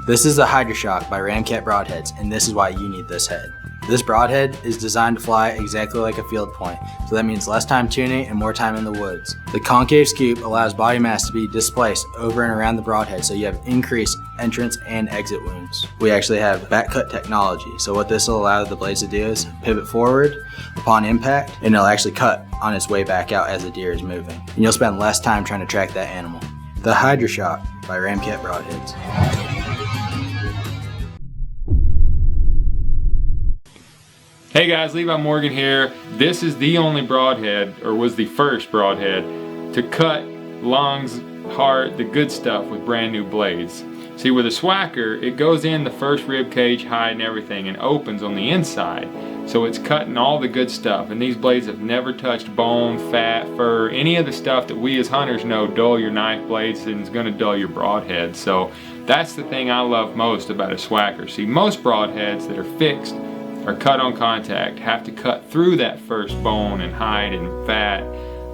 This is the Hydroshock by Ramcat Broadheads, and this is why you need this head. This broadhead is designed to fly exactly like a field point, so that means less time tuning and more time in the woods. The concave scoop allows body mass to be displaced over and around the broadhead, so you have increased entrance and exit wounds. We actually have back cut technology, so what this will allow the blades to do is pivot forward upon impact, and it'll actually cut on its way back out as the deer is moving. And you'll spend less time trying to track that animal. The Hydroshock by Ramcat Broadheads. Hey guys, Levi Morgan here. This is the only broadhead, or was the first broadhead, to cut lungs, heart, the good stuff with brand new blades. See, with a Swhacker, it goes in the first rib cage, hide, and everything, and opens on the inside. So it's cutting all the good stuff, and these blades have never touched bone, fat, fur, any of the stuff that we as hunters know dull your knife blades and is going to dull your broadhead. So that's the thing I love most about a Swhacker. See, most broadheads that are fixed are cut on contact, have to cut through that first bone and hide and fat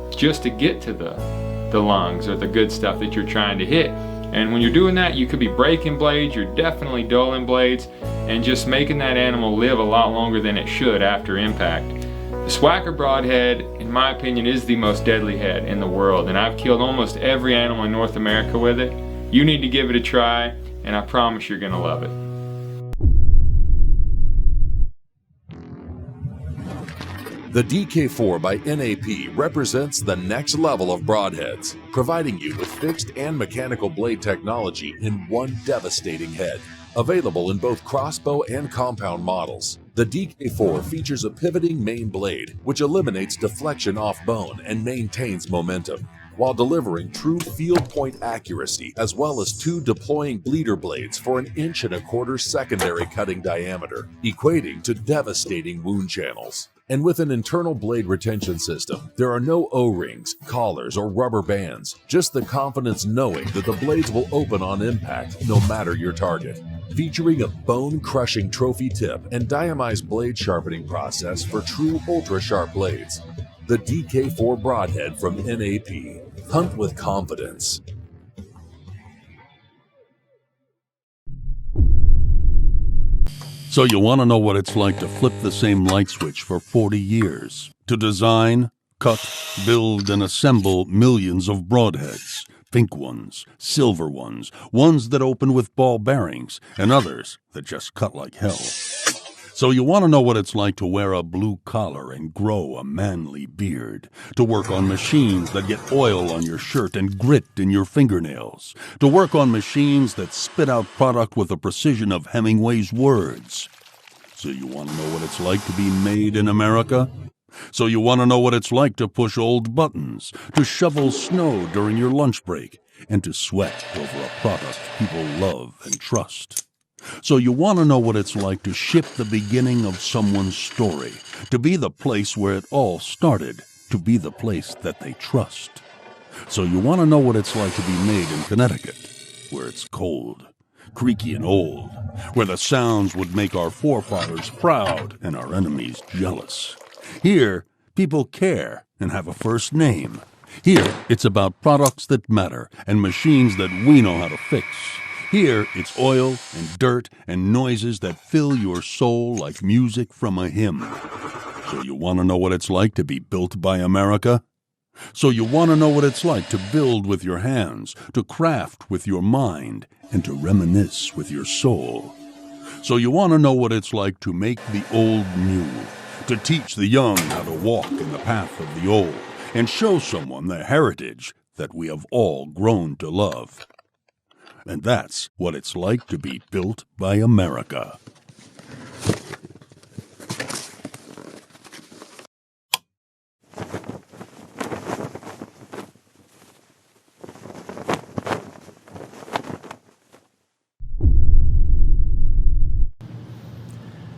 just to get to the lungs or the good stuff that you're trying to hit. And when you're doing that, you could be breaking blades, you're definitely dulling blades, and just making that animal live a lot longer than it should after impact. The Swhacker broadhead, in my opinion, is the most deadly head in the world, and I've killed almost every animal in North America with it. You need to give it a try, and I promise you're gonna love it. The DK4 by NAP represents the next level of broadheads, providing you with fixed and mechanical blade technology in one devastating head. Available in both crossbow and compound models, the DK4 features a pivoting main blade, which eliminates deflection off bone and maintains momentum, while delivering true field point accuracy, as well as two deploying bleeder blades for an 1.25 inch secondary cutting diameter, equating to devastating wound channels. And with an internal blade retention system, there are no O-rings, collars, or rubber bands, just the confidence knowing that the blades will open on impact no matter your target. Featuring a bone-crushing trophy tip and diamized blade sharpening process for true ultra-sharp blades. The DK4 Broadhead from NAP. Hunt with confidence. So you want to know what it's like to flip the same light switch for 40 years? To design, cut, build, and assemble millions of broadheads. Pink ones, silver ones, ones that open with ball bearings, and others that just cut like hell. So you want to know what it's like to wear a blue collar and grow a manly beard, to work on machines that get oil on your shirt and grit in your fingernails, to work on machines that spit out product with the precision of Hemingway's words. So you want to know what it's like to be made in America? So you want to know what it's like to push old buttons, to shovel snow during your lunch break, and to sweat over a product people love and trust? So you want to know what it's like to ship the beginning of someone's story, to be the place where it all started, to be the place that they trust. So you want to know what it's like to be made in Connecticut, where it's cold, creaky and old, where the sounds would make our forefathers proud and our enemies jealous. Here, people care and have a first name. Here, it's about products that matter and machines that we know how to fix. Here, it's oil and dirt and noises that fill your soul like music from a hymn. So you want to know what it's like to be built by America? So you want to know what it's like to build with your hands, to craft with your mind, and to reminisce with your soul? So you want to know what it's like to make the old new, to teach the young how to walk in the path of the old, and show someone the heritage that we have all grown to love? And that's what it's like to be built by America.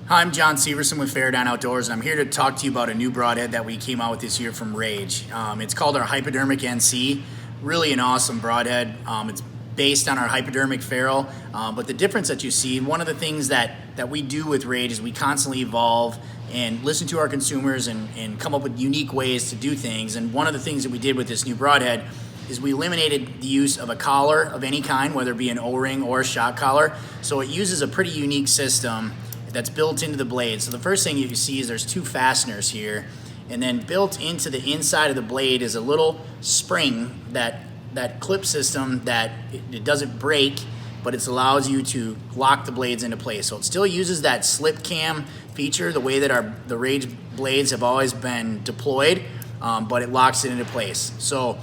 Hi, I'm John Severson with Fairdown Outdoors, and I'm here to talk to you about a new broadhead that we came out with this year from Rage. It's called our Hypodermic NC. Really an awesome broadhead. It's based on our hypodermic ferrule, but the difference that you see, one of the things that we do with Rage is we constantly evolve and listen to our consumers and come up with unique ways to do things. And one of the things that we did with this new broadhead is we eliminated the use of a collar of any kind, whether it be an O-ring or a shock collar. So it uses a pretty unique system that's built into the blade. So the first thing you see is there's 2 fasteners here, and then built into the inside of the blade is a little spring that clip system that it doesn't break, but it allows you to lock the blades into place. So it still uses that slip cam feature, the way that the Rage blades have always been deployed, but it locks it into place. So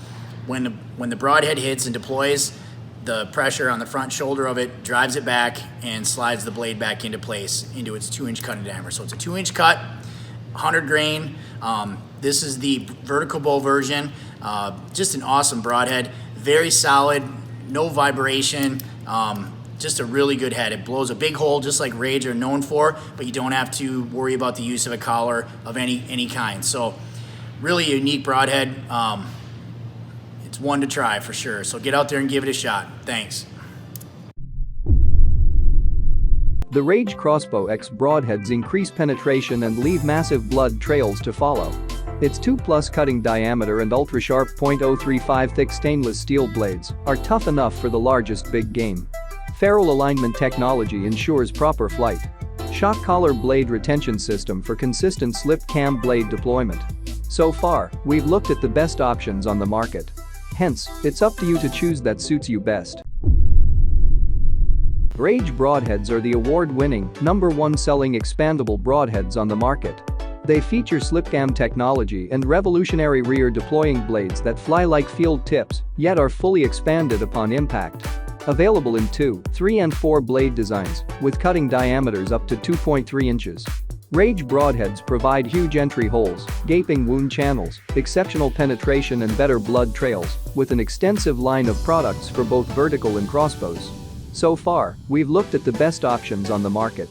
when the Broadhead hits and deploys, the pressure on the front shoulder of it drives it back and slides the blade back into place into its 2-inch cutting diameter. So it's a 2-inch cut, 100 grain. This is the vertical bow version. Just an awesome broadhead, very solid, no vibration. Just a really good head. It blows a big hole just like Rage are known for, but you don't have to worry about the use of a collar of any kind. So really unique broadhead. It's one to try for sure. So get out there and give it a shot. Thanks. The Rage Crossbow X broadheads increase penetration and leave massive blood trails to follow. Its 2+ cutting diameter and ultra-sharp .035 thick stainless steel blades are tough enough for the largest big game. Ferrule alignment technology ensures proper flight. Shock collar blade retention system for consistent slip cam blade deployment. So far, we've looked at the best options on the market. Hence, it's up to you to choose that suits you best. Rage broadheads are the award-winning, #1 selling expandable broadheads on the market. They feature slipcam technology and revolutionary rear deploying blades that fly like field tips, yet are fully expanded upon impact. Available in 2, 3 and 4 blade designs, with cutting diameters up to 2.3 inches. Rage broadheads provide huge entry holes, gaping wound channels, exceptional penetration and better blood trails, with an extensive line of products for both vertical and crossbows. So far, we've looked at the best options on the market.